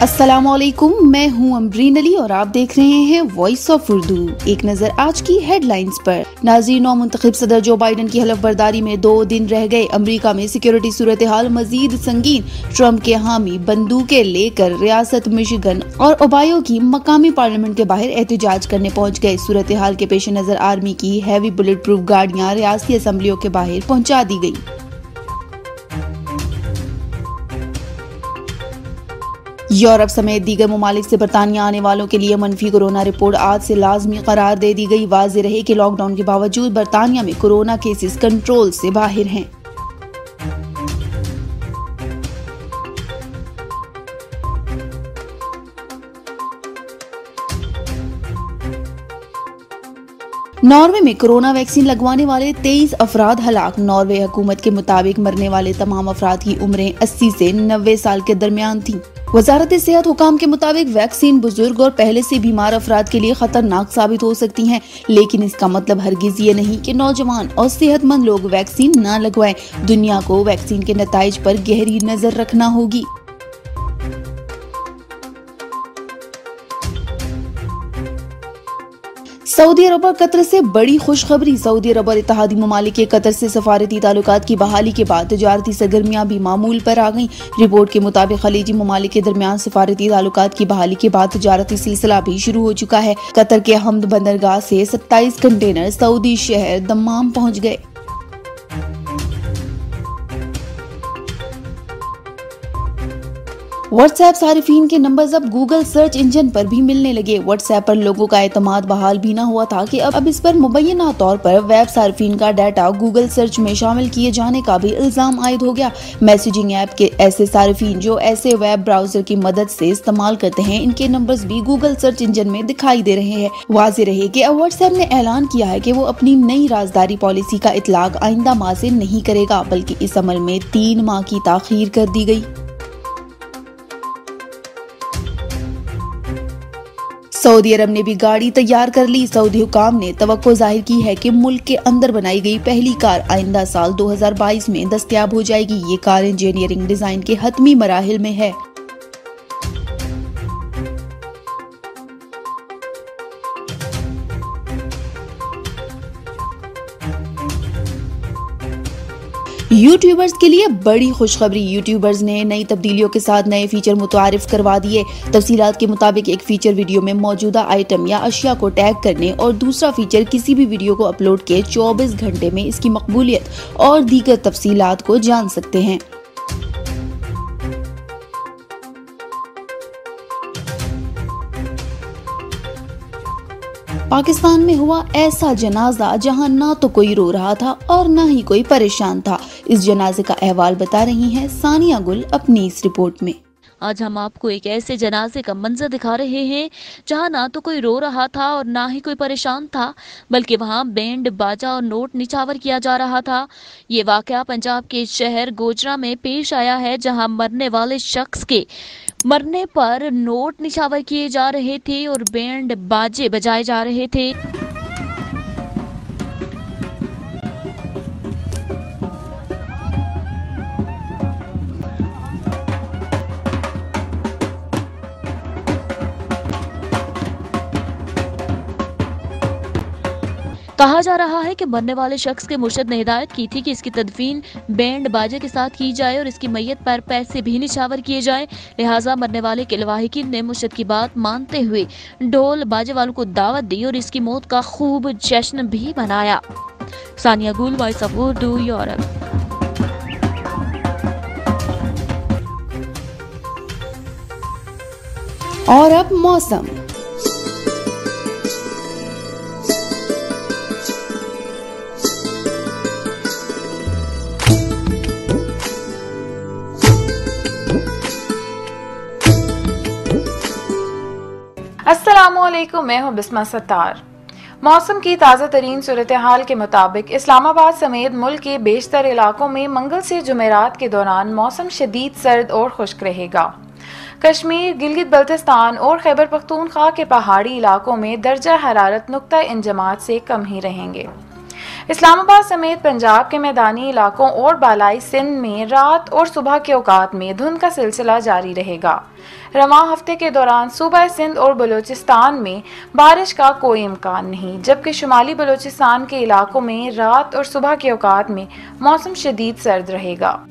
अस्सलामुअलैकुम, मैं हूं अमरीन अली और आप देख रहे हैं वॉइस ऑफ उर्दू। एक नजर आज की हेडलाइंस पर। नाज़रीन, नौमुंतखब सदर जो बाइडन की हलफ बर्दारी में 2 दिन रह गए। अमेरिका में सिक्योरिटी सूरत हाल मजीद संगीन। ट्रंप के हामी बंदूकें लेकर रियासत मिशिगन और ओबायो की मकामी पार्लियामेंट के बाहर एहतजाज करने पहुंच गए। सूरत हाल के पेश नजर आर्मी की हैवी बुलेट प्रूफ गाड़ियां रियासती असम्बलियों के बाहर पहुंचा दी गयी। यूरोप समेत दीगर ममालिक से बरतानिया आने वालों के लिए मनफी कोरोना रिपोर्ट आज से लाजमी करार दे दी गई। वाज़ेह रहे कि लॉकडाउन के बावजूद बरतानिया में कोरोना केसेस कंट्रोल से बाहर हैं। नॉर्वे में कोरोना वैक्सीन लगवाने वाले 23 अफराद हलाक। नॉर्वे हुकूमत के मुताबिक मरने वाले तमाम अफराद की उम्रें 80 से 90 साल के दरमियान थी। वजारत सेहत हुकाम के मुताबिक वैक्सीन बुजुर्ग और पहले से बीमार अफराद के लिए खतरनाक साबित हो सकती हैं, लेकिन इसका मतलब हरगिज ये नहीं कि नौजवान और सेहतमंद लोग वैक्सीन न लगवाएं। दुनिया को वैक्सीन के नताइज पर गहरी नजर रखना होगी। सऊदी अरब और कतर से बड़ी खुशखबरी। सऊदी अरब और इत्तेहादी ममालिक के कतर से सफारती ताल्लुकात की बहाली के बाद तजारती सरगर्मियां भी मामूल पर आ गईं। रिपोर्ट के मुताबिक खलीजी ममालिक के दरमियान सफारती ताल्लुकात की बहाली के बाद तजारती सिलसिला भी शुरू हो चुका है। कतर के हमद बंदरगाह से 27 कंटेनर सऊदी शहर दम्माम पहुँच गए। व्हाट्सएप सारिफीन के नंबर्स अब गूगल सर्च इंजन पर भी मिलने लगे। व्हाट्सएप पर लोगों का एतमाद बहाल भी न हुआ था कि अब इस पर मुबैना तौर पर वेब सारिफीन का डाटा गूगल सर्च में शामिल किए जाने का भी इल्जाम आयद हो गया। मैसेजिंग ऐप के ऐसे सारिफीन जो ऐसे वेब ब्राउजर की मदद से इस्तेमाल करते हैं, इनके नंबर्स भी गूगल सर्च इंजन में दिखाई दे रहे हैं। वाज़ेह रहे कि अब व्हाट्सएप ने ऐलान किया है कि वो अपनी नई राजदारी पॉलिसी का इतलाक आइंदा माह से नहीं करेगा, बल्कि इस अमल में 3 माह की ताखीर कर दी गई। सऊदी अरब ने भी गाड़ी तैयार कर ली। सऊदी हुकाम ने तवक्को जाहिर की है कि मुल्क के अंदर बनाई गई पहली कार आइंदा साल 2022 में दस्तयाब हो जाएगी। ये कार इंजीनियरिंग डिजाइन के हतमी मराहिल में है। यूट्यूबर्स के लिए बड़ी खुशखबरी। यूट्यूबर्स ने नई तब्दीलियों के साथ नए फीचर मुतारिफ करवा दिए। तफसीलात के मुताबिक एक फीचर वीडियो में मौजूदा आइटम या अशिया को टैग करने और दूसरा फीचर किसी भी वीडियो को अपलोड के 24 घंटे में इसकी मकबूलियत और दीगर तफसीलात को जान सकते हैं। पाकिस्तान में हुआ ऐसा जनाजा जहां ना तो कोई रो रहा था और ना ही कोई परेशान था। इस जनाजे का अहवाल बता रही हैं सानिया गुल अपनी इस रिपोर्ट में। आज हम आपको एक ऐसे जनाजे का मंजर दिखा रहे हैं जहां ना तो कोई रो रहा था और ना ही कोई परेशान था, बल्कि वहां बैंड बाजा और नोट निछावर किया जा रहा था। ये वाकया पंजाब के शहर गोजरा में पेश आया है, जहां मरने वाले शख्स के मरने पर नोट निछावर किए जा रहे थे और बैंड बाजे बजाए जा रहे थे। कहा जा रहा है कि मरने वाले शख्स के मुर्शद ने हिदायत की थी कि इसकी तदफीन बैंड बाजे के साथ की जाए और इसकी मैयत पर पैसे भी निछावर किए जाए। लिहाजा मरने वाले के लवाहिकीन ने मुर्शद की बात मानते हुए ढोल बाजे वालों को दावत दी और इसकी मौत का खूब जश्न भी मनाया। सानिया गुल, वॉइस ऑफ उर्दू, यूरोप। और अब मौसम। अस्सलामुअलैकुम, मैं हूं बिस्मा सत्तार। मौसम की ताज़ा तरीन सूरत हाल के मुताबिक इस्लामाबाद समेत मुल्क के बेशतर इलाकों में मंगल से जुमेरात के दौरान मौसम शदीद सर्द और खुश्क रहेगा। कश्मीर, गिलगित बल्तिस्तान और खैबर पख्तूनख्वा के पहाड़ी इलाकों में दर्जा हरारत नुक्ता इंजमात से कम ही रहेंगे। इस्लामाबाद समेत पंजाब के मैदानी इलाकों और बालाई सिंध में रात और सुबह के औकात में धुंध का सिलसिला जारी रहेगा। रवां हफ्ते के दौरान सूबा सिंध और बलूचिस्तान में बारिश का कोई इम्कान नहीं, जबकि शुमाली बलूचिस्तान के इलाकों में रात और सुबह के औकात में मौसम शदीद सर्द रहेगा।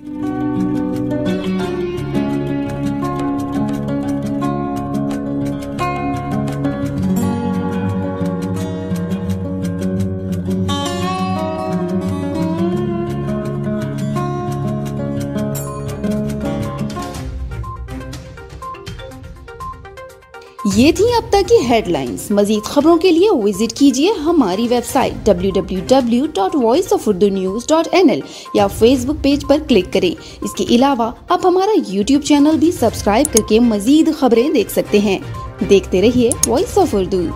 ये थी अब तक की हेडलाइंस। मजीद खबरों के लिए विजिट कीजिए हमारी वेबसाइट www.voiceofurdunews.nl या फेसबुक पेज पर क्लिक करें। इसके अलावा आप हमारा यूट्यूब चैनल भी सब्सक्राइब करके मजीद खबरें देख सकते हैं। देखते रहिए वॉइस ऑफ उर्दू।